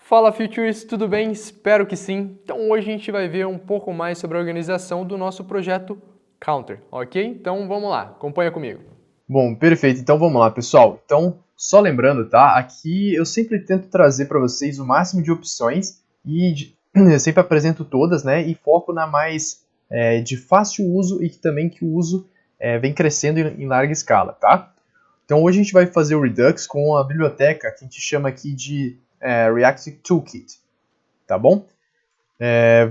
Fala Futures, tudo bem? Espero que sim. Então hoje a gente vai ver um pouco mais sobre a organização do nosso projeto Counter, ok? Então vamos lá, acompanha comigo. Bom, perfeito. Então vamos lá, pessoal. Então, só lembrando, tá? Aqui eu sempre tento trazer para vocês o máximo de opções e eu sempre apresento todas, né? E foco na mais de fácil uso e que também que o uso vem crescendo em larga escala, tá? Então hoje a gente vai fazer o Redux com a biblioteca que a gente chama aqui de React Toolkit, tá bom?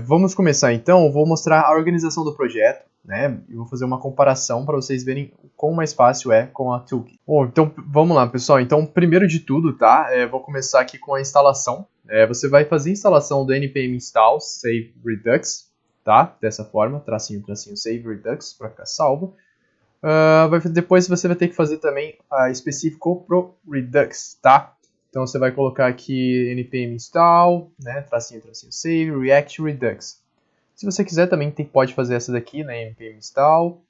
Vamos começar então. Eu vou mostrar a organização do projeto, né? E vou fazer uma comparação para vocês verem o quão mais fácil é com a Toolkit. Bom, então vamos lá, pessoal. Então, primeiro de tudo, tá? Vou começar aqui com a instalação. Você vai fazer a instalação do npm install save redux, tá? Dessa forma, tracinho, tracinho, save redux para ficar salvo. Depois você vai ter que fazer também específico pro Redux, tá? Então você vai colocar aqui npm install, né, tracinho, tracinho, save, react redux. Se você quiser também pode fazer essa daqui, né, npm install,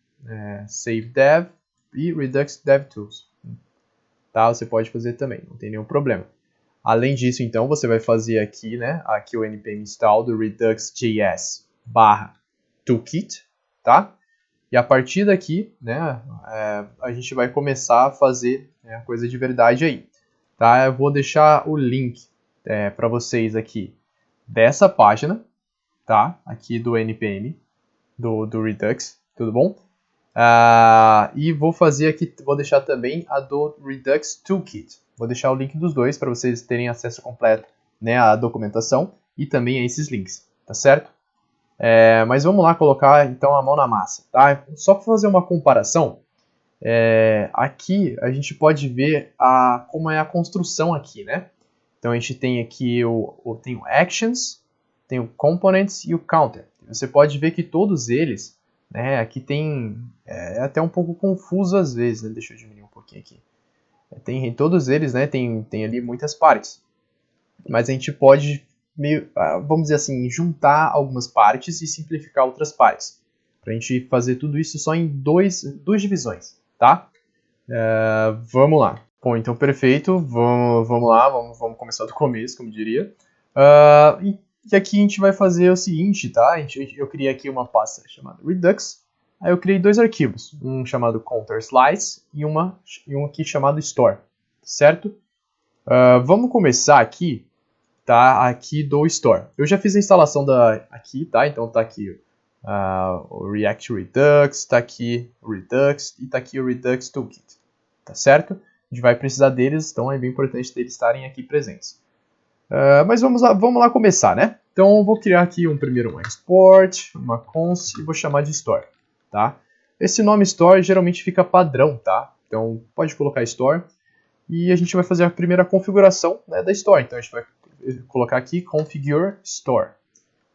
save dev e redux devtools. Tá? Você pode fazer também, não tem nenhum problema. Além disso, então, você vai fazer aqui, né, aqui o npm install do redux.js /toolkit, tá? E a partir daqui, né, a gente vai começar a fazer a coisa de verdade aí. Tá? Eu vou deixar o link para vocês aqui dessa página, tá? Aqui do npm, do Redux, tudo bom? E vou fazer aqui, vou deixar também a do Redux Toolkit. Vou deixar o link dos dois para vocês terem acesso completo, né, à documentação e também a esses links, tá certo? Mas vamos lá colocar então a mão na massa, tá? Só para fazer uma comparação, aqui a gente pode ver como é a construção aqui, né? Então a gente tem aqui tem o Actions, tem o Components e o Counter. Você pode ver que todos eles, né? Aqui tem até um pouco confuso às vezes, né? Deixa eu diminuir um pouquinho aqui. Tem todos eles, né? Tem ali muitas partes, mas a gente pode vamos dizer assim, juntar algumas partes e simplificar outras partes. Para a gente fazer tudo isso só em duas divisões, tá? Vamos lá. Bom, então perfeito. Vamos lá, vamos começar do começo, como diria. E aqui a gente vai fazer o seguinte, tá? Eu criei aqui uma pasta chamada Redux. Aí eu criei dois arquivos, um chamado counterslice e um aqui chamado store, certo? Vamos começar aqui, tá? Aqui do store. Eu já fiz a instalação aqui, tá? Então tá aqui o React Redux, tá aqui o Redux e tá aqui o Redux Toolkit, tá certo? A gente vai precisar deles, então é bem importante eles estarem aqui presentes. Mas vamos lá começar, né? Então eu vou criar aqui primeiro um export, uma const e vou chamar de store, tá? Esse nome store geralmente fica padrão, tá? Então pode colocar store e a gente vai fazer a primeira configuração, né, da store. Então a gente vai colocar aqui configure store.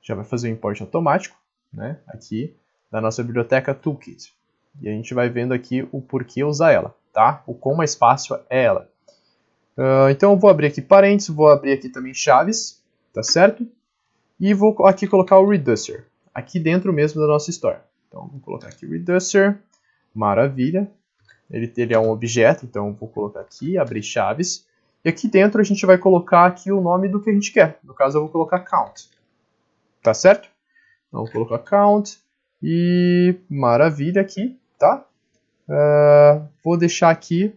Já vai fazer o import automático, né, aqui da nossa biblioteca Toolkit. E a gente vai vendo aqui o porquê usar ela, tá? O quão mais fácil é ela. Então eu vou abrir aqui parênteses, vou abrir aqui também chaves, tá certo? E vou aqui colocar o Reducer, aqui dentro mesmo da nossa store. Então vou colocar aqui o Reducer, maravilha. Ele é um objeto, então eu vou colocar aqui, abrir chaves. E aqui dentro a gente vai colocar aqui o nome do que a gente quer. No caso eu vou colocar count, tá certo? Então eu vou colocar count e maravilha aqui, tá? Vou deixar aqui,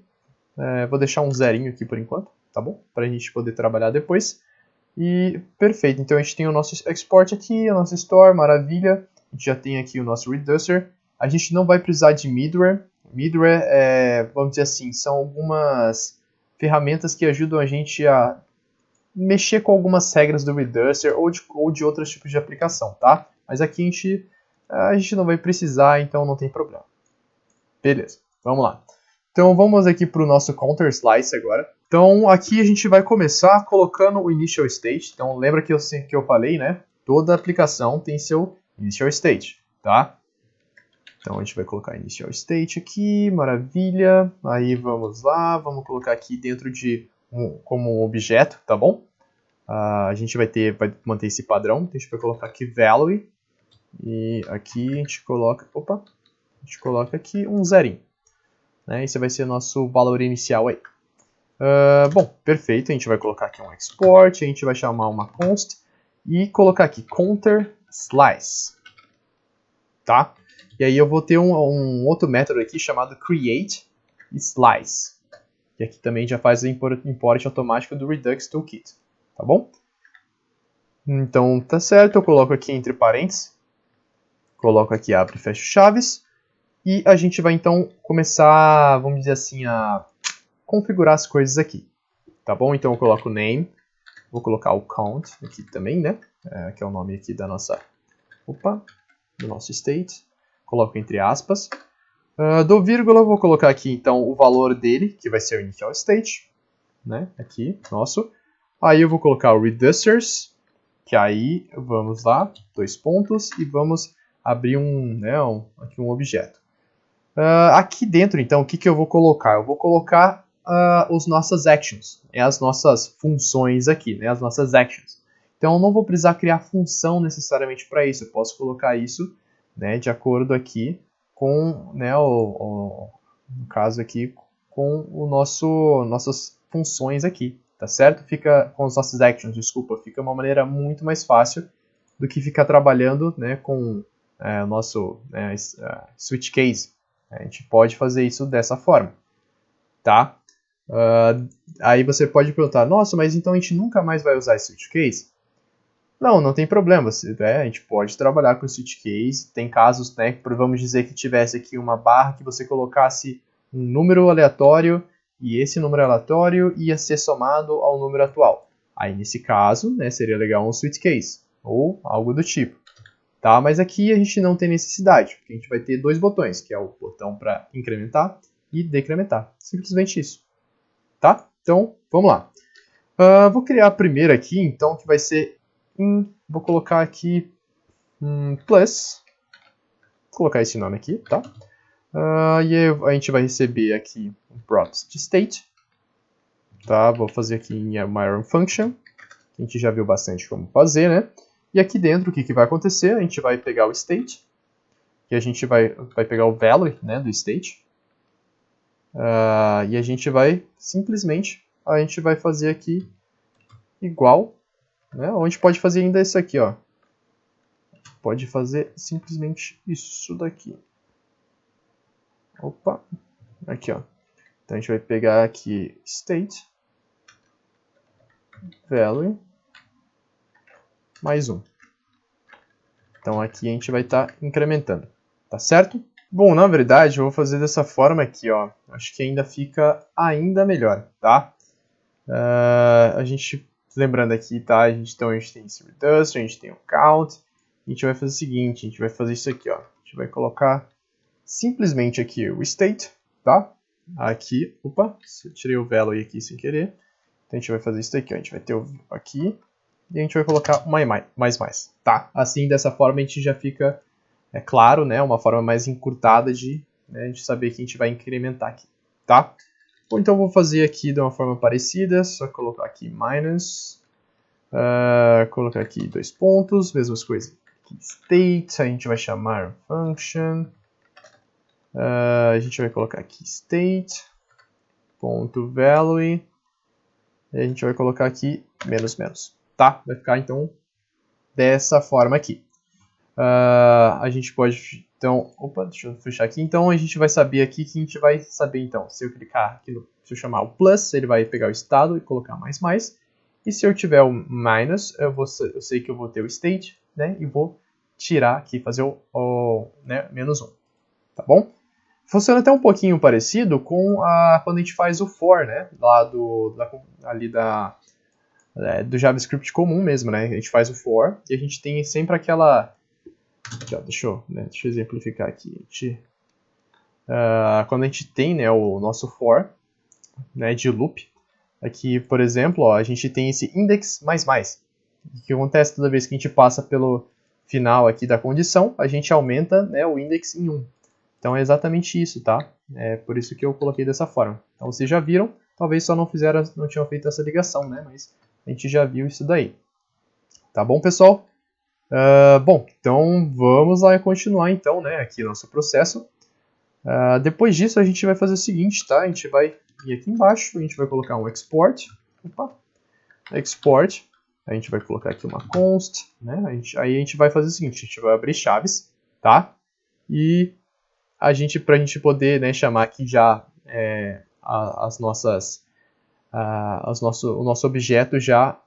vou deixar um zerinho aqui por enquanto, tá bom? Para a gente poder trabalhar depois. E perfeito, então a gente tem o nosso export aqui, a nossa store, maravilha. A gente já tem aqui o nosso reducer. A gente não vai precisar de middleware. Middleware, vamos dizer assim, são algumas ferramentas que ajudam a gente a mexer com algumas regras do reducer ou de outros tipos de aplicação, tá? Mas aqui a gente não vai precisar, então não tem problema. Beleza, vamos lá. Então vamos aqui para o nosso counter slice agora. Então aqui a gente vai começar colocando o initial state. Então lembra que eu falei, né? Toda aplicação tem seu initial state, tá? Então a gente vai colocar initial state aqui, maravilha. Aí vamos lá, vamos colocar aqui dentro como um objeto, tá bom? A gente vai manter esse padrão. Então a gente vai colocar aqui value. E aqui a gente coloca, aqui um zerinho. Né? Esse vai ser o nosso valor inicial aí. Bom, perfeito, a gente vai colocar aqui um export, a gente vai chamar uma const e colocar aqui counter slice, tá? E aí eu vou ter um outro método aqui chamado create slice, que aqui também já faz o import automático do Redux Toolkit, tá bom? Então tá certo, eu coloco aqui entre parênteses, coloco aqui abre e fecha chaves, e a gente vai então começar, vamos dizer assim, a configurar as coisas aqui, tá bom? Então eu coloco name, vou colocar o count aqui também, né? Que é o nome aqui da nossa, do nosso state, coloco entre aspas. Do vírgula, vou colocar aqui então o valor dele, que vai ser o initial state, né? Aqui, nosso. Aí eu vou colocar o reducers, que aí vamos lá, 2 pontos, e vamos abrir aqui um objeto. Aqui dentro, então, o que eu vou colocar? Eu vou colocar as nossas actions, as nossas funções aqui, né, as nossas actions. Então, eu não vou precisar criar função necessariamente para isso. Eu posso colocar isso, né, de acordo aqui com, né, no caso aqui, com nossas funções aqui, tá certo? Fica com as nossas actions, desculpa, fica uma maneira muito mais fácil do que ficar trabalhando, né, com o nosso switch case. A gente pode fazer isso dessa forma, tá? Aí você pode perguntar, nossa, mas então a gente nunca mais vai usar esse switch case? Não tem problema, a gente pode trabalhar com switch case. Tem casos, né, vamos dizer que tivesse aqui uma barra que você colocasse um número aleatório e esse número aleatório ia ser somado ao número atual. Aí nesse caso, né, seria legal um switch case ou algo do tipo. Tá? Mas aqui a gente não tem necessidade, porque a gente vai ter 2 botões, que é o botão para incrementar e decrementar. Simplesmente isso. Tá? Então, vamos lá. Vou criar a primeira aqui, então, que vai ser vou colocar aqui plus. Vou colocar esse nome aqui, tá? E aí a gente vai receber aqui um props de state. Tá? Vou fazer aqui em uma iron function. A gente já viu bastante como fazer, né? E aqui dentro, o que vai acontecer? A gente vai pegar o state, que a gente vai pegar o value, né, do state, e a gente vai simplesmente, fazer aqui igual, né, ou a gente pode fazer ainda isso aqui, ó. Pode fazer simplesmente isso daqui. Opa, aqui, ó. Então a gente vai pegar aqui state, value, mais 1. Então aqui a gente vai estar incrementando, tá certo? Bom, na verdade eu vou fazer dessa forma aqui, ó. Acho que ainda fica ainda melhor, tá? A gente, lembrando aqui, tá? A gente tem esse reducer, a gente tem o count. A gente vai fazer o seguinte, a gente vai fazer isso aqui, ó. A gente vai colocar simplesmente aqui o state, tá? Aqui, opa, eu tirei o value aqui sem querer. Então a gente vai fazer isso aqui, ó. A gente vai ter aqui. E a gente vai colocar mais, tá? Assim, dessa forma, a gente já fica, claro, né? Uma forma mais encurtada de saber que a gente vai incrementar aqui, tá? Ou então, vou fazer aqui de uma forma parecida, só colocar aqui minus, colocar aqui 2 pontos, mesmas coisas. Aqui, state, a gente vai chamar function, a gente vai colocar aqui state, ponto value, e a gente vai colocar aqui menos. Tá? Vai ficar, então, dessa forma aqui. A gente pode, então... Opa, deixa eu fechar aqui. Então, a gente vai saber aqui que a gente vai saber, então, se eu clicar aqui, se eu chamar o plus, ele vai pegar o estado e colocar mais. E se eu tiver o minus, eu sei que eu vou ter o state, né? E vou tirar aqui, fazer né, menos 1. Tá bom? Funciona até um pouquinho parecido com quando a gente faz o for, né? Lá do JavaScript comum mesmo, né? A gente faz o for e a gente tem sempre aquela... Deixa eu exemplificar aqui. Quando a gente tem, né, o nosso for, né, de loop, aqui, por exemplo, ó, a gente tem esse index mais. O que acontece toda vez que a gente passa pelo final aqui da condição, a gente aumenta, né, o index em 1. Então é exatamente isso, tá? É por isso que eu coloquei dessa forma. Então vocês já viram, talvez só não tinham feito essa ligação, né? Mas a gente já viu isso daí. Tá bom, pessoal? Bom, então vamos lá continuar então, né, aqui o nosso processo. Depois disso, a gente vai fazer o seguinte, tá? A gente vai vir aqui embaixo, a gente vai colocar um export. Export. A gente vai colocar aqui uma const, né? Aí a gente vai fazer o seguinte, a gente vai abrir chaves, tá? E pra gente poder, né, chamar aqui já o nosso objeto já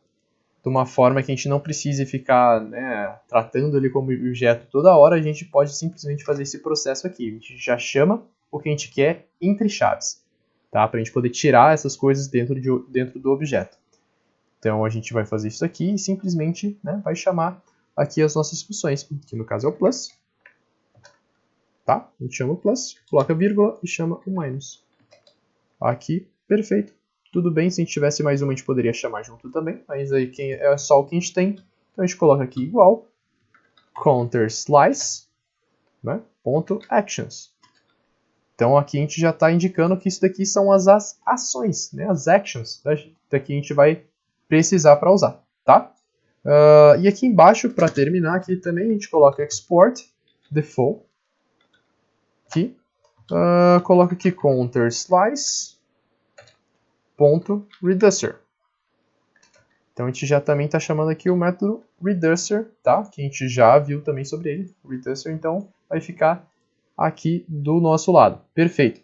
de uma forma que a gente não precise ficar, né, tratando ele como objeto toda hora, a gente pode simplesmente fazer esse processo aqui. A gente já chama o que a gente quer entre chaves, tá? Para a gente poder tirar essas coisas dentro do objeto. Então a gente vai fazer isso aqui e simplesmente, né, vai chamar aqui as nossas funções, que no caso é o plus. Tá? A gente chama o plus, coloca vírgula e chama o minus. Aqui, perfeito. Tudo bem, se a gente tivesse mais uma, a gente poderia chamar junto também, mas aí é só o que a gente tem. Então a gente coloca aqui igual, counter slice, né, ponto actions. Então aqui a gente já está indicando que isso daqui são as ações, né, as actions, daqui a gente vai precisar para usar, tá? E aqui embaixo, para terminar, aqui também a gente coloca export default, aqui, coloca aqui counter slice, ponto reducer. Então a gente já também está chamando aqui o método reducer, tá? Que a gente já viu também sobre ele, reducer, então vai ficar aqui do nosso lado. Perfeito.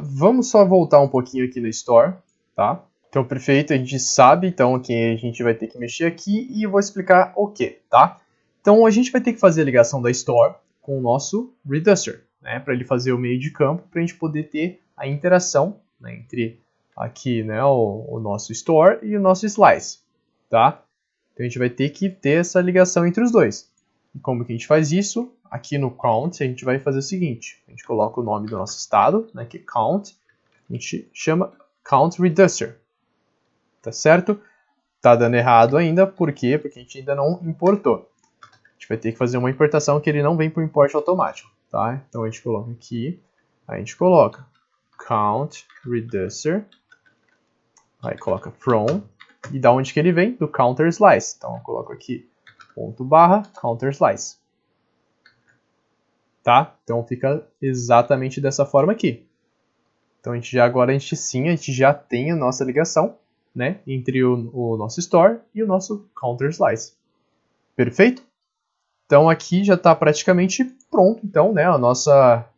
Vamos só voltar um pouquinho aqui no store, tá? Então perfeito, a gente sabe então que a gente vai ter que mexer aqui e eu vou explicar o que, tá? Então a gente vai ter que fazer a ligação da store com o nosso reducer, né? Para ele fazer o meio de campo, para a gente poder ter a interação, né, entre aqui, né, o nosso store e o nosso slice, tá? Então a gente vai ter que ter essa ligação entre os dois. E como que a gente faz isso? Aqui no count a gente vai fazer o seguinte, a gente coloca o nome do nosso estado, né, que é count, a gente chama count reducer, tá certo? Tá dando errado ainda, por quê? Porque a gente ainda não importou. A gente vai ter que fazer uma importação que ele não vem para o import automático, tá? Então a gente coloca aqui, a gente coloca count reducer, aí coloca from, e da onde que ele vem? Do counter slice. Então eu coloco aqui ponto barra counter slice. Tá? Então fica exatamente dessa forma aqui. Então agora a gente já tem a nossa ligação, né, entre o nosso store e o nosso counter slice. Perfeito? Então aqui já está praticamente pronto, então, né, a nossa,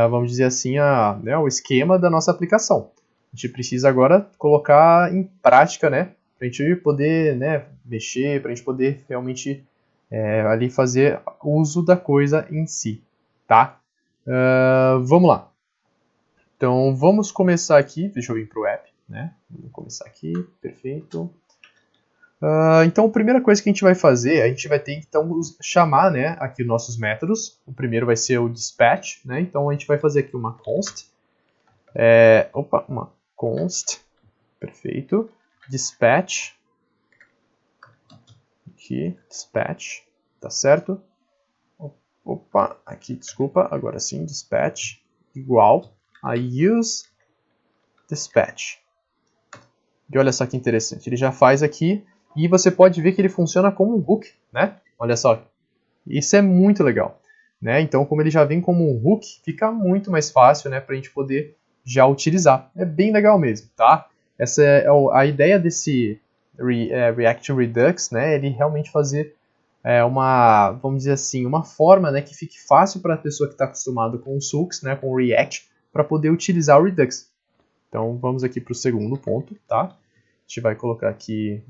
vamos dizer assim, né, o esquema da nossa aplicação. A gente precisa agora colocar em prática, né, para a gente poder, né, mexer, para a gente poder realmente ali fazer uso da coisa em si, tá? Vamos lá. Então vamos começar aqui, deixa eu ir para o app, né? Vamos começar aqui, perfeito. Então a primeira coisa que a gente vai fazer, a gente vai ter que então chamar, né, aqui nossos métodos. O primeiro vai ser o dispatch, né? Então a gente vai fazer aqui uma const, uma const, perfeito, dispatch, aqui, dispatch, tá certo? Aqui, desculpa, agora sim, dispatch, igual a use dispatch. E olha só que interessante, ele já faz aqui, e você pode ver que ele funciona como um hook, né? Olha só, isso é muito legal, né? Então, como ele já vem como um hook, fica muito mais fácil, né, para a gente poder já utilizar. É bem legal mesmo, tá? Essa é a ideia desse React Redux, né? Ele realmente fazer vamos dizer assim, uma forma, né, que fique fácil para a pessoa que está acostumada com o Sux, né, com o React, para poder utilizar o Redux. Então, vamos aqui para o segundo ponto, tá? A gente vai colocar aqui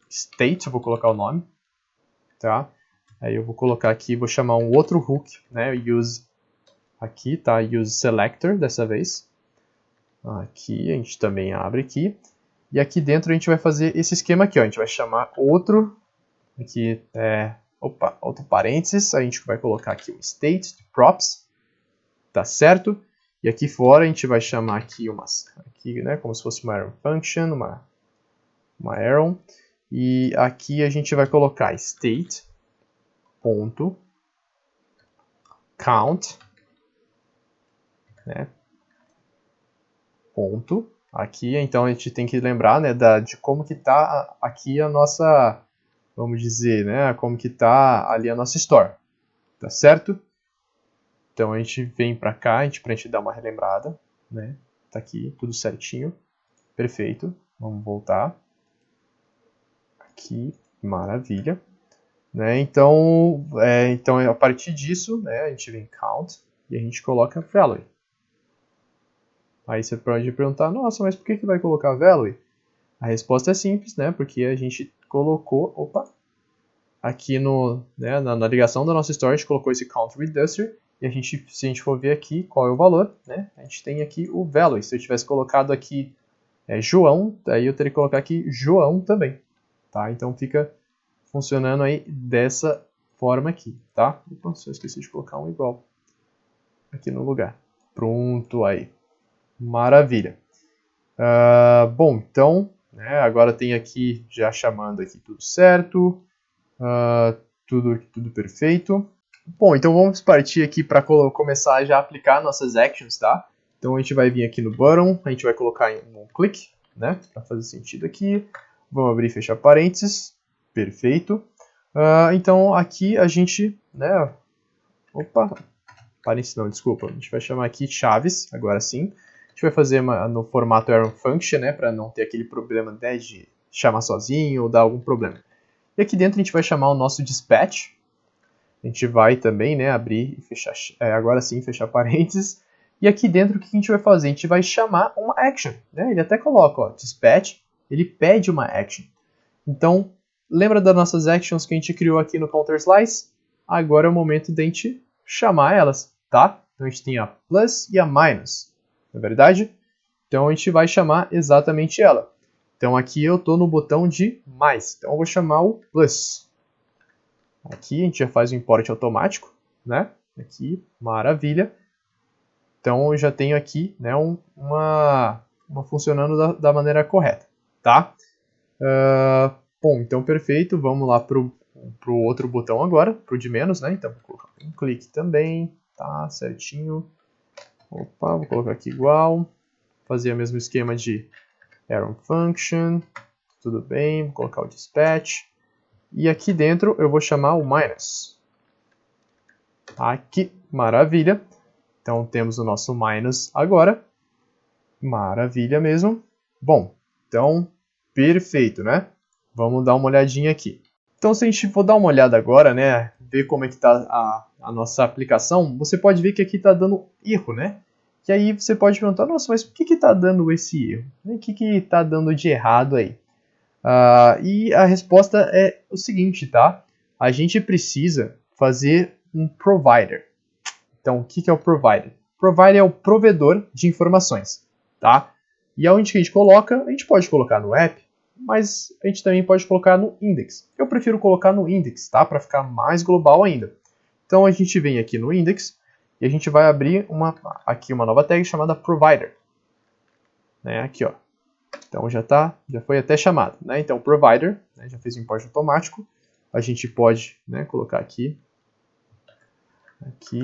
state, eu vou colocar o nome, tá? Aí eu vou colocar aqui, vou chamar um outro hook, né? Use aqui, tá? Use selector dessa vez. Aqui, a gente também abre aqui. E aqui dentro a gente vai fazer esse esquema aqui, ó. A gente vai chamar outro, aqui, outro parênteses, a gente vai colocar aqui o state props, tá certo? E aqui fora a gente vai chamar aqui aqui, né, como se fosse uma arrow function, uma arrow. E aqui a gente vai colocar state.count, né, ponto. Aqui, então a gente tem que lembrar, né, de como que tá aqui a nossa, vamos dizer, né, como que tá ali a nossa store, tá certo? Então a gente vem para cá, pra gente dar uma relembrada, né? Tá aqui, tudo certinho. Perfeito. Vamos voltar. Aqui, maravilha. Né? Então, a partir disso, né, a gente vem count e a gente coloca value. Aí você pode perguntar, nossa, mas por que vai colocar value? A resposta é simples, né? Porque a gente colocou, aqui na ligação da nossa store, a gente colocou esse count reducer, e se a gente for ver aqui qual é o valor, né? A gente tem aqui o value. Se eu tivesse colocado aqui João, aí eu teria que colocar aqui João também, tá? Então fica funcionando aí dessa forma aqui, tá? Opa, só esqueci de colocar um igual aqui no lugar. Pronto, aí. Maravilha. Bom, então, né, agora tem aqui, já chamando aqui tudo certo, tudo perfeito. Bom, então vamos partir aqui para começar a já aplicar nossas actions, tá? Então a gente vai vir aqui no button, a gente vai colocar em um clique, né, para fazer sentido aqui. Vamos abrir e fechar parênteses, perfeito. Então aqui a gente, né, parênteses não, desculpa, a gente vai chamar aqui chaves, agora sim. A gente vai fazer no formato arrow function, né, para não ter aquele problema, né, de chamar sozinho ou dar algum problema. E aqui dentro a gente vai chamar o nosso dispatch. A gente vai também, né, abrir e fechar, agora sim, fechar parênteses. E aqui dentro o que a gente vai fazer? A gente vai chamar uma action, né? Ele até coloca, ó, dispatch, ele pede uma action. Então, lembra das nossas actions que a gente criou aqui no counter slice? Agora é o momento de a gente chamar elas, tá? Então a gente tem a plus e a minus, não é verdade? Então a gente vai chamar exatamente ela. Então aqui eu estou no botão de mais, então eu vou chamar o plus. Aqui a gente já faz o import automático, né? Aqui, maravilha. Então eu já tenho aqui, né, uma funcionando da maneira correta, tá? Bom, então perfeito. Vamos lá pro outro botão agora, pro de menos, né? Então vou colocar um clique também, tá? Certinho. Vou colocar aqui igual. Fazer o mesmo esquema de arrow function. Tudo bem, vou colocar o dispatch. E aqui dentro eu vou chamar o minus. Aqui, maravilha. Então temos o nosso minus agora. Maravilha mesmo. Bom, então perfeito, né? Vamos dar uma olhadinha aqui. Então se a gente for dar uma olhada agora, né, ver como é que está a nossa aplicação, você pode ver que aqui está dando erro, né? E aí você pode perguntar, nossa, mas por que está dando esse erro? O que está dando de errado aí? E a resposta é o seguinte, tá? A gente precisa fazer um provider. Então, o que é o provider? Provider é o provedor de informações, tá? E aonde que a gente coloca? A gente pode colocar no app, mas a gente também pode colocar no index. Eu prefiro colocar no index, tá? Para ficar mais global ainda. Então, a gente vem aqui no index e a gente vai abrir aqui uma nova tag chamada provider. Né? Aqui, ó. Então já foi até chamado, né? Então provider, né, já fez o import automático. A gente pode, né, colocar aqui,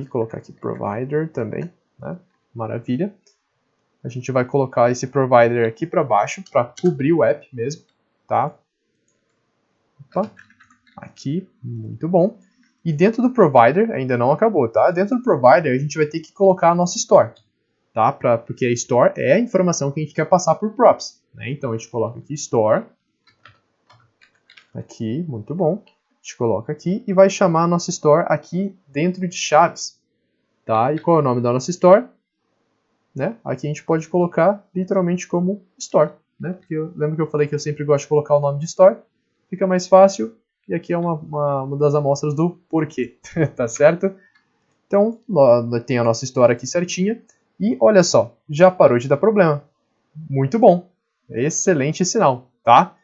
colocar aqui provider também, né? Maravilha. A gente vai colocar esse provider aqui para baixo para cobrir o app mesmo, tá? Aqui, muito bom. E dentro do provider ainda não acabou, tá? Dentro do provider a gente vai ter que colocar a nossa store. Tá? Porque a store é a informação que a gente quer passar por props. Né? Então a gente coloca aqui store. Aqui, muito bom. A gente coloca aqui e vai chamar a nossa store aqui dentro de chaves. Tá? E qual é o nome da nossa store? Né? Aqui a gente pode colocar literalmente como store. Né? Porque lembra que eu falei que eu sempre gosto de colocar o nome de store? Fica mais fácil. E aqui é uma das amostras do porquê. Tá certo? Então, tem a nossa store aqui certinha. E olha só, já parou de dar problema. Muito bom. Excelente sinal, tá?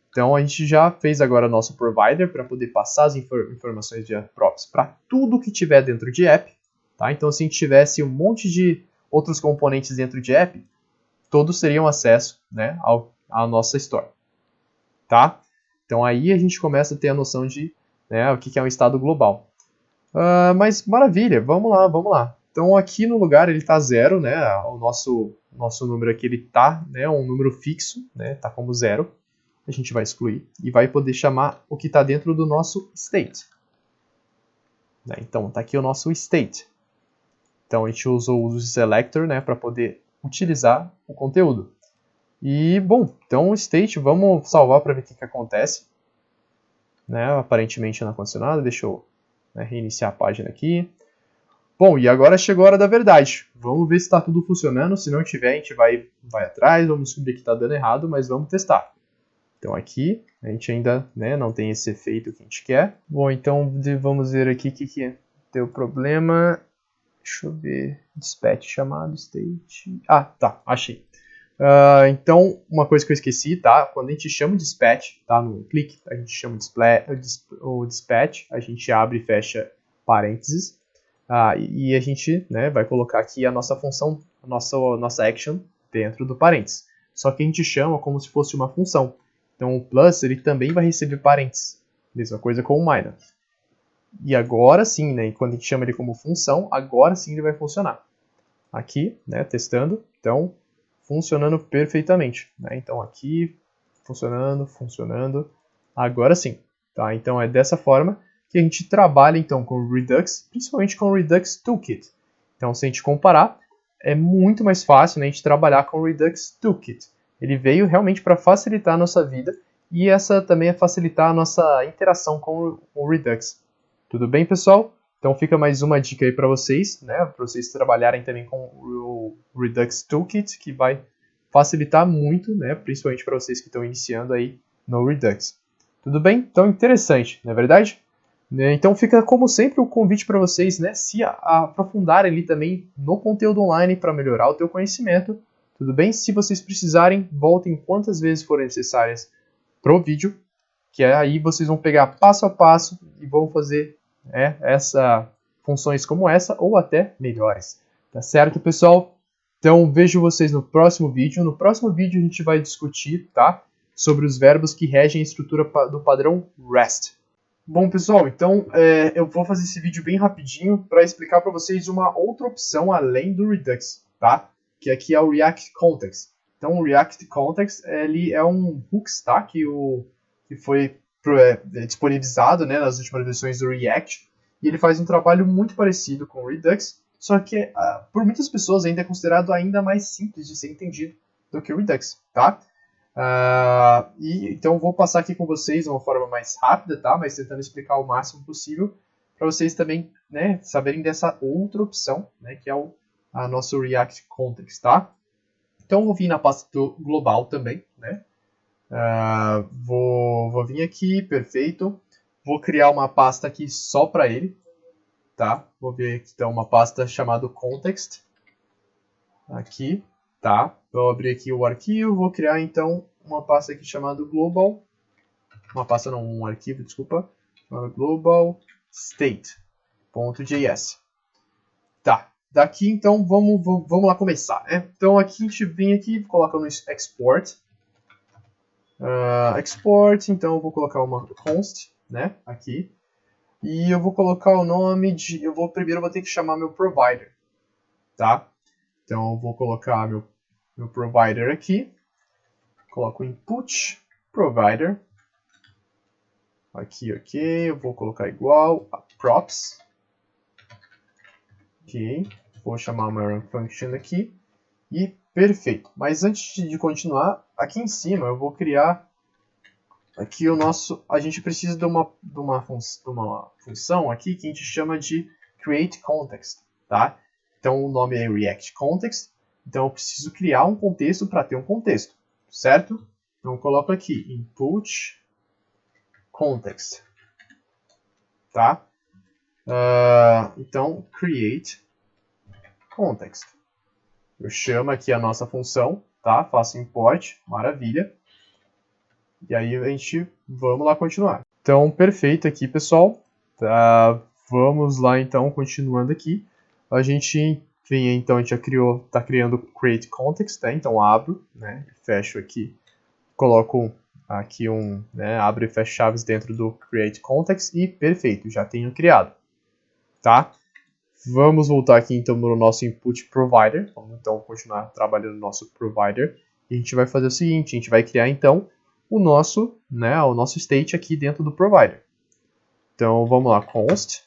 Então a gente já fez agora nosso provider para poder passar as informações de props para tudo que tiver dentro de app. Tá? Então se a gente tivesse um monte de outros componentes dentro de app, todos teriam acesso, né, à nossa store. Tá? Então aí a gente começa a ter a noção de, né, o que é um estado global. Mas maravilha, vamos lá. Então aqui no lugar ele está 0, né? O nosso número aqui ele está, né, um número fixo, né? Tá como 0. A gente vai excluir e vai poder chamar o que está dentro do nosso state. Né? Então tá aqui o nosso state. Então a gente usou o selector, né, para poder utilizar o conteúdo. E bom, então o state, vamos salvar para ver o que acontece. Né, aparentemente não aconteceu nada, deixa eu reiniciar a página aqui. Bom, e agora chegou a hora da verdade. Vamos ver se está tudo funcionando. Se não tiver, a gente vai atrás, vamos descobrir que está dando errado, mas vamos testar. Então aqui, a gente ainda não tem esse efeito que a gente quer. Bom, então vamos ver aqui o que deu problema. Deixa eu ver. Dispatch chamado state. Ah, tá, achei. Então, uma coisa que eu esqueci, tá? Quando a gente chama o dispatch, tá? No clique, a gente chama o dispatch, a gente abre e fecha parênteses. E a gente vai colocar aqui a nossa função, a nossa action dentro do parênteses. Só que a gente chama como se fosse uma função. Então o plus ele também vai receber parênteses. Mesma coisa com o minor. E agora sim, quando a gente chama ele como função, agora sim ele vai funcionar. Aqui, testando, então funcionando perfeitamente. Então aqui, funcionando, agora sim. Tá? Então é dessa forma que a gente trabalha então com o Redux, principalmente com o Redux Toolkit. Então se a gente comparar, é muito mais fácil a gente trabalhar com o Redux Toolkit. Ele veio realmente para facilitar a nossa vida e essa também é facilitar a nossa interação com o Redux. Tudo bem, pessoal? Então fica mais uma dica aí para vocês, para vocês trabalharem também com o Redux Toolkit, que vai facilitar muito, principalmente para vocês que estão iniciando aí no Redux. Tudo bem? Então interessante, não é verdade? Então fica como sempre o convite para vocês se aprofundarem ali também no conteúdo online para melhorar o teu conhecimento. Tudo bem? Se vocês precisarem, voltem quantas vezes forem necessárias pro vídeo, que aí vocês vão pegar passo a passo e vão fazer funções como essa ou até melhores. Tá certo, pessoal? Então vejo vocês no próximo vídeo. No próximo vídeo a gente vai discutir, tá, sobre os verbos que regem a estrutura do padrão REST. Bom, pessoal, então eu vou fazer esse vídeo bem rapidinho para explicar para vocês uma outra opção além do Redux, tá? Que aqui é o React Context. Então, o React Context ele é um hooks, tá? Que foi disponibilizado nas últimas versões do React. E ele faz um trabalho muito parecido com o Redux, só que por muitas pessoas ainda é considerado ainda mais simples de ser entendido do que o Redux, tá? Então vou passar aqui com vocês de uma forma mais rápida, tá? Mas tentando explicar o máximo possível para vocês também saberem dessa outra opção, que é a nosso React Context, tá? Então vou vir na pasta do global também, vou vir aqui, perfeito. Vou criar uma pasta aqui só para ele, tá? Vou ver aqui então uma pasta chamada Context, aqui, tá? Vou abrir aqui o arquivo, vou criar então uma pasta aqui chamada Global, um arquivo, desculpa, chamado Global State.js. Tá, daqui então vamos lá começar, Então aqui a gente vem aqui, coloca no Export, então eu vou colocar uma const, aqui, e eu vou colocar o nome de, primeiro vou ter que chamar meu provider, tá? Então eu vou colocar meu provider aqui, coloco input provider, aqui, ok, eu vou colocar igual a props, ok, vou chamar uma run function aqui, e perfeito. Mas antes de continuar, aqui em cima eu vou criar aqui a gente precisa de uma função aqui que a gente chama de create context, tá? Então o nome é React Context, então eu preciso criar um contexto para ter um contexto, certo? Então eu coloco aqui input context, tá? Então create context. Eu chamo aqui a nossa função, tá? Faço import, maravilha. E aí vamos lá continuar. Então, perfeito aqui, pessoal. Vamos lá então, continuando aqui. A gente vem, então, a gente já está criando create context, tá? Então abro, fecho aqui, coloco aqui abro e fecho chaves dentro do create context e perfeito, já tenho criado, tá? Vamos voltar aqui então no nosso input provider. Vamos então continuar trabalhando no nosso provider. E a gente vai fazer o seguinte, a gente vai criar então o nosso state aqui dentro do provider. Então vamos lá, const,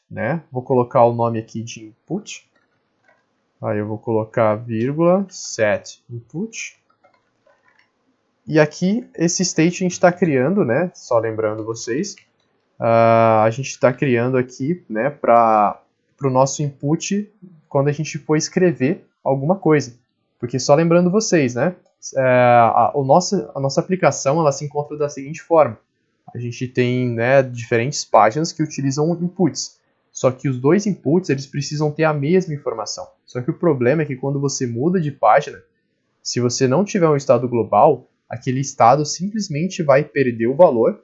vou colocar o nome aqui de input Aí eu vou colocar vírgula, set input. E aqui, esse state a gente está criando, né? Só lembrando vocês, a gente está criando aqui, né, para o nosso input quando a gente for escrever alguma coisa. Porque só lembrando vocês, né? A nossa aplicação ela se encontra da seguinte forma. A gente tem, né, diferentes páginas que utilizam inputs. Só que os dois inputs eles precisam ter a mesma informação. Só que o problema é que quando você muda de página, se você não tiver um estado global, aquele estado simplesmente vai perder o valor,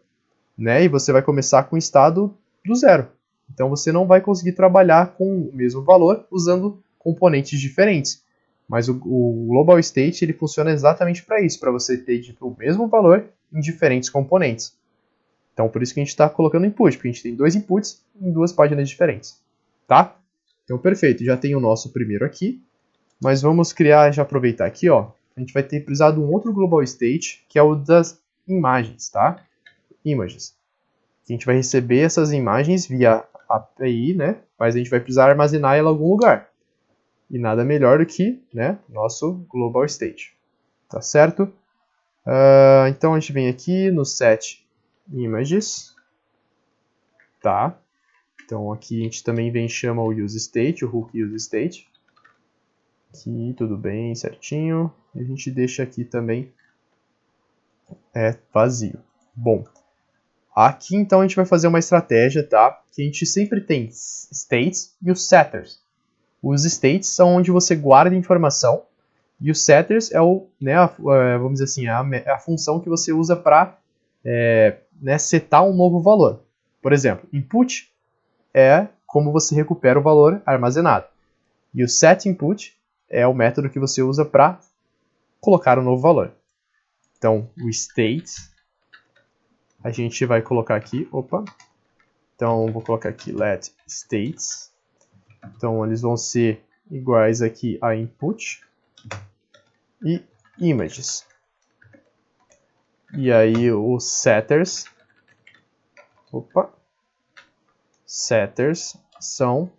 né, e você vai começar com o estado do zero. Então você não vai conseguir trabalhar com o mesmo valor usando componentes diferentes. Mas o Global State ele funciona exatamente para isso, para você ter tipo, o mesmo valor em diferentes componentes. Então por isso que a gente está colocando input, porque a gente tem dois inputs em duas páginas diferentes. Tá? Então perfeito, já tem o nosso primeiro aqui. Mas vamos criar, já aproveitar aqui, ó. A gente vai ter precisado de um outro Global State, que é o das imagens, tá? Images. A gente vai receber essas imagens via API, né? Mas a gente vai precisar armazenar ela em algum lugar. E nada melhor do que, né, nosso Global State. Tá certo? Então a gente vem aqui no set images. Tá? Então aqui a gente também vem e chama o useState, o hook useState. Aqui, tudo bem, certinho. E a gente deixa aqui também vazio. Bom, aqui então a gente vai fazer uma estratégia, tá? Que a gente sempre tem states e os setters. Os states são onde você guarda informação e os setters é o, né, vamos dizer assim, a função que você usa para né, setar um novo valor. Por exemplo, input é como você recupera o valor armazenado. E o setInput é o método que você usa para colocar um novo valor. Então, o state, a gente vai colocar aqui, então vou colocar aqui let states. Então, eles vão ser iguais aqui a input e images. E aí, os setters, setters são,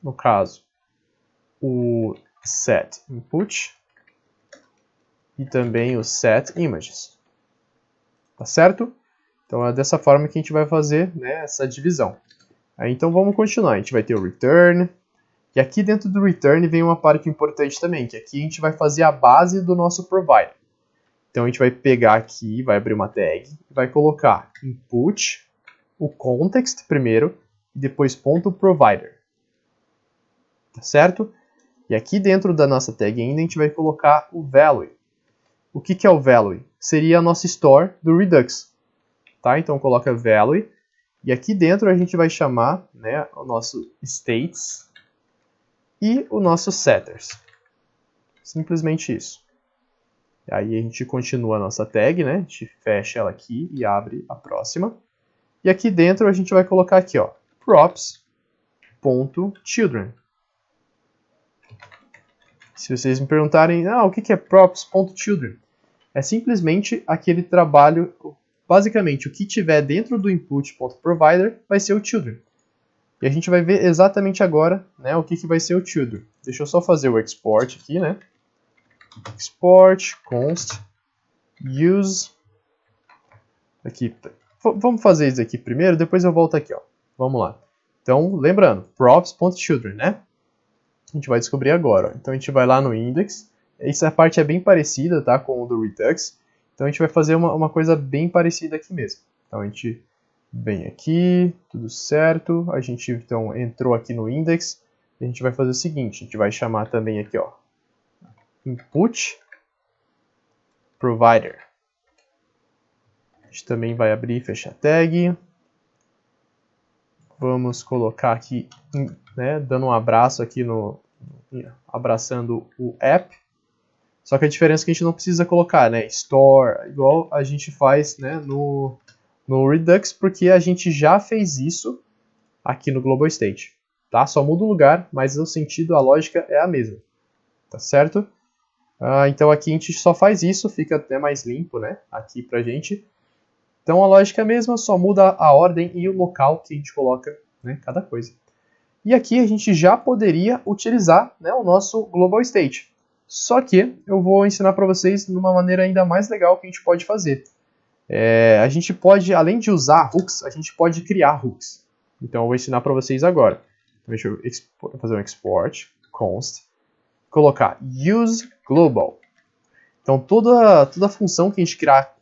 no caso, o set input e também o set images. Tá certo? Então é dessa forma que a gente vai fazer, né, essa divisão. Aí, então vamos continuar. A gente vai ter o return. E aqui dentro do return vem uma parte importante também, que aqui a gente vai fazer a base do nosso provider. Então a gente vai pegar aqui, vai abrir uma tag, vai colocar input, o context primeiro, e depois ponto provider. Tá certo? E aqui dentro da nossa tag ainda a gente vai colocar o value. O que é o value? Seria a nossa store do Redux. Tá? Então coloca value. E aqui dentro a gente vai chamar, né, o nosso states e o nosso setters. Simplesmente isso. E aí a gente continua a nossa tag, né? A gente fecha ela aqui e abre a próxima. E aqui dentro a gente vai colocar aqui, ó, props.children. Se vocês me perguntarem, o que é props.children? É simplesmente aquele trabalho, basicamente o que tiver dentro do input.provider vai ser o children. E a gente vai ver exatamente agora, né, o que vai ser o children. Deixa eu só fazer o export aqui, né? Export const use. Aqui, vamos fazer isso aqui primeiro, depois eu volto aqui, ó. Vamos lá. Então, lembrando, props.children, né? A gente vai descobrir agora. Então a gente vai lá no index. Essa parte é bem parecida, tá, com o do Redux. Então a gente vai fazer uma coisa bem parecida aqui mesmo. Então a gente vem aqui, tudo certo. A gente então entrou aqui no index. A gente vai fazer o seguinte, a gente vai chamar também aqui, ó, input provider. A gente também vai abrir e fechar a tag. Vamos colocar aqui, né, dando um abraço aqui abraçando o app. Só que a diferença é que a gente não precisa colocar, né, store, igual a gente faz, né, no Redux, porque a gente já fez isso aqui no Global State, tá? Só muda o lugar, mas o sentido, a lógica é a mesma, tá certo? Então aqui a gente só faz isso, fica até mais limpo, né, aqui pra gente. Então a lógica é a mesma, só muda a ordem e o local que a gente coloca, né, cada coisa. E aqui a gente já poderia utilizar, né, o nosso global state. Só que eu vou ensinar para vocês de uma maneira ainda mais legal que a gente pode fazer. A gente pode, além de usar hooks, a gente pode criar hooks. Então eu vou ensinar para vocês agora. Então, deixa eu fazer um export, const, colocar use global. Então toda função que a gente criar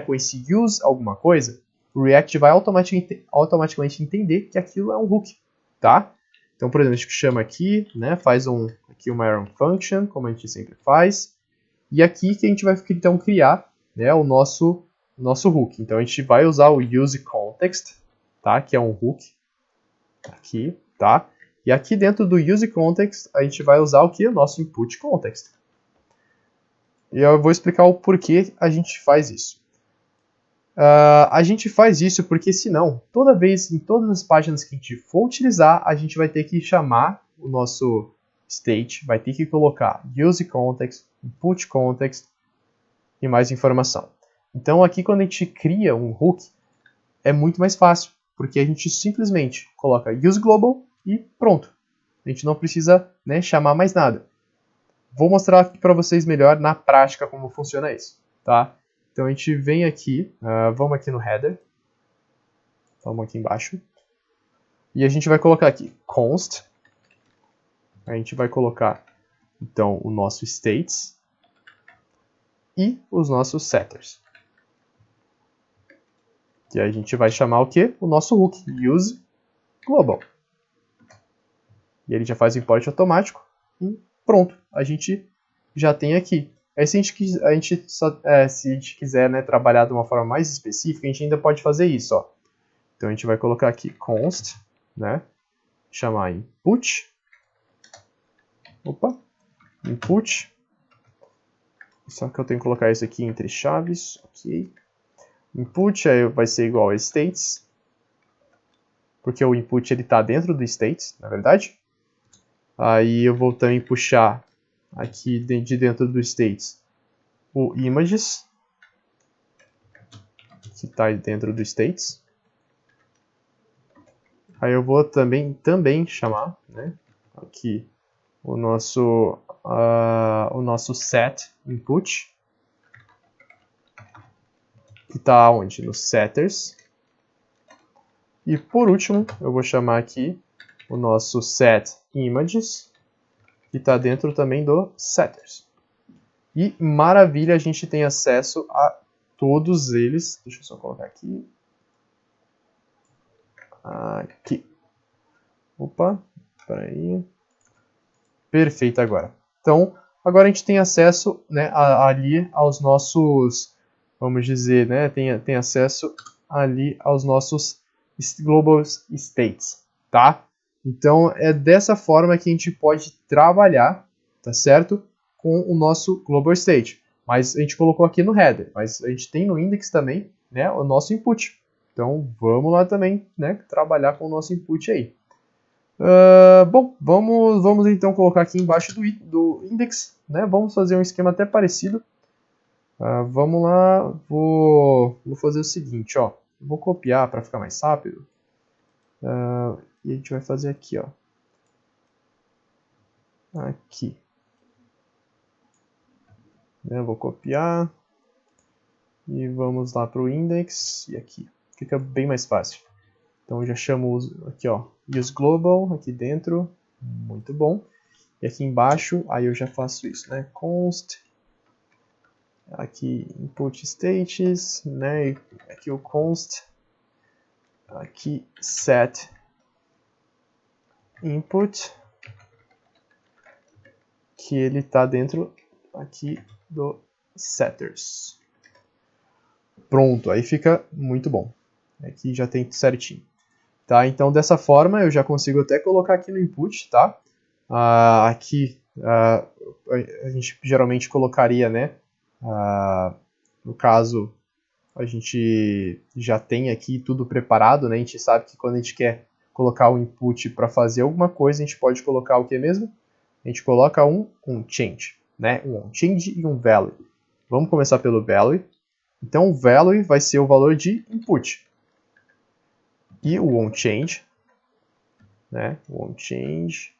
com esse use alguma coisa, o React vai automaticamente entender que aquilo é um hook, tá? Então, por exemplo, a gente chama aqui, né, faz aqui uma arrow function, como a gente sempre faz, e aqui que a gente vai então criar, né, o nosso hook. Então a gente vai usar o use context, tá, que é um hook aqui, tá? E aqui dentro do use context a gente vai usar o que? O nosso input context. E eu vou explicar o porquê a gente faz isso. A gente faz isso porque senão, toda vez, em todas as páginas que a gente for utilizar, a gente vai ter que chamar o nosso state, vai ter que colocar use context, input context e mais informação. Então aqui quando a gente cria um hook, é muito mais fácil, porque a gente simplesmente coloca use global e pronto. A gente não precisa, né, chamar mais nada. Vou mostrar aqui para vocês melhor na prática como funciona isso, tá? Então a gente vem aqui, vamos aqui no header, vamos aqui embaixo, e a gente vai colocar aqui const, a gente vai colocar então o nosso states e os nossos setters. E aí a gente vai chamar o que? O nosso hook, use global. E ele já faz o import automático e pronto, a gente já tem aqui. Aí se a gente quiser, né, trabalhar de uma forma mais específica, a gente ainda pode fazer isso, ó. Então a gente vai colocar aqui const, né, chamar input, input, só que eu tenho que colocar isso aqui entre chaves, ok. Input aí vai ser igual a states, porque o input ele está dentro do states, na verdade. Aí eu vou também puxar aqui de dentro do states o images, que está dentro do states. Aí eu vou também chamar, né, aqui o nosso set input, que está onde? No setters. E por último, eu vou chamar aqui o nosso set images, que está dentro também do setters. E maravilha, a gente tem acesso a todos eles. Deixa eu só colocar aqui. Aqui. Opa, peraí. Perfeito agora. Então, agora a gente tem acesso, né, ali aos nossos, vamos dizer, né, tem acesso ali aos nossos global states, tá? Então, é dessa forma que a gente pode trabalhar, tá certo? Com o nosso global state. Mas a gente colocou aqui no header, mas a gente tem no index também, né, o nosso input. Então, vamos lá também, né, trabalhar com o nosso input aí. Bom, vamos então colocar aqui embaixo do index, né? Vamos fazer um esquema até parecido. Vamos lá, vou fazer o seguinte, ó. Vou copiar para ficar mais rápido. E a gente vai fazer aqui, ó. Aqui. Eu vou copiar. E vamos lá para o index. E aqui. Fica bem mais fácil. Então eu já chamo aqui, ó, use global aqui dentro, muito bom. E aqui embaixo, aí eu já faço isso, né? Const, aqui input states, né? E aqui o const, aqui set input, que ele está dentro aqui do setters. Pronto, aí fica muito bom. Aqui já tem certinho. Tá, então dessa forma eu já consigo até colocar aqui no input, tá? Aqui a gente geralmente colocaria, né? No caso, a gente já tem aqui tudo preparado, né? A gente sabe que quando a gente quer colocar o input para fazer alguma coisa, a gente pode colocar o que mesmo? A gente coloca um change, né? Um change e um value. Vamos começar pelo value. Então o value vai ser o valor de input. E o onChange né? Won't change.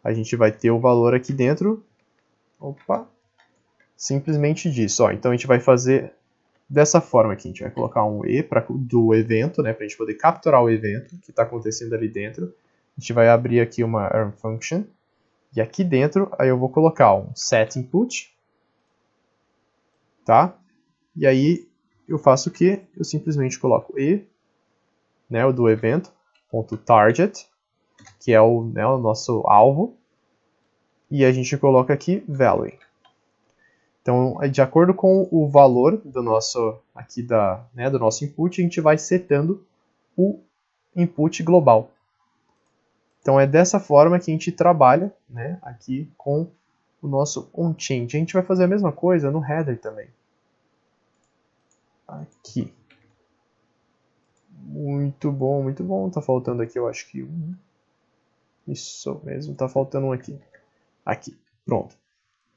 A gente vai ter o valor aqui dentro. Opa! Simplesmente disso. Ó, então a gente vai fazer dessa forma aqui. A gente vai colocar um E do evento, né? Para a gente poder capturar o evento que está acontecendo ali dentro. A gente vai abrir aqui uma earn function. E aqui dentro, aí eu vou colocar um set input. Tá? E aí eu faço o quê? Eu simplesmente coloco E, né, o do evento, ponto target, que é o nosso alvo. E a gente coloca aqui value. Então, de acordo com o valor do nosso, aqui do nosso input, a gente vai setando o input global. Então, é dessa forma que a gente trabalha, né, aqui com o nosso onChange. A gente vai fazer a mesma coisa no header também. Aqui. Muito bom, muito bom. Tá faltando aqui, eu acho que um. Isso mesmo, tá faltando um aqui. Aqui, pronto.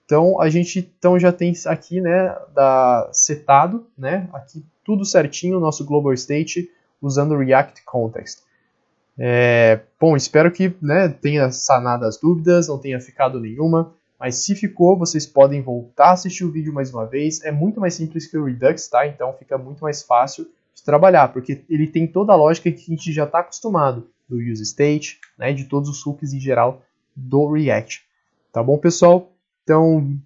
Então, a gente já tem aqui, né, setado, né, aqui tudo certinho, o nosso global state, usando o React Context. Bom, espero que, né, tenha sanado as dúvidas, não tenha ficado nenhuma, mas se ficou, vocês podem voltar a assistir o vídeo mais uma vez. É muito mais simples que o Redux, tá? Então fica muito mais fácil de trabalhar, porque ele tem toda a lógica que a gente já está acostumado do useState, né, de todos os hooks em geral do React. Tá bom, pessoal? Então,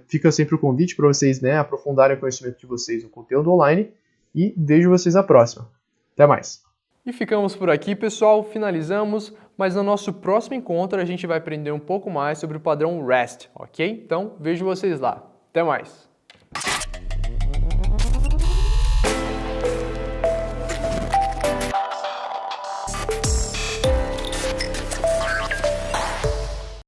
fica sempre o convite para vocês, né, aprofundarem o conhecimento de vocês no conteúdo online e vejo vocês na próxima. Até mais! E ficamos por aqui, pessoal, finalizamos, mas no nosso próximo encontro a gente vai aprender um pouco mais sobre o padrão REST, ok? Então, vejo vocês lá. Até mais!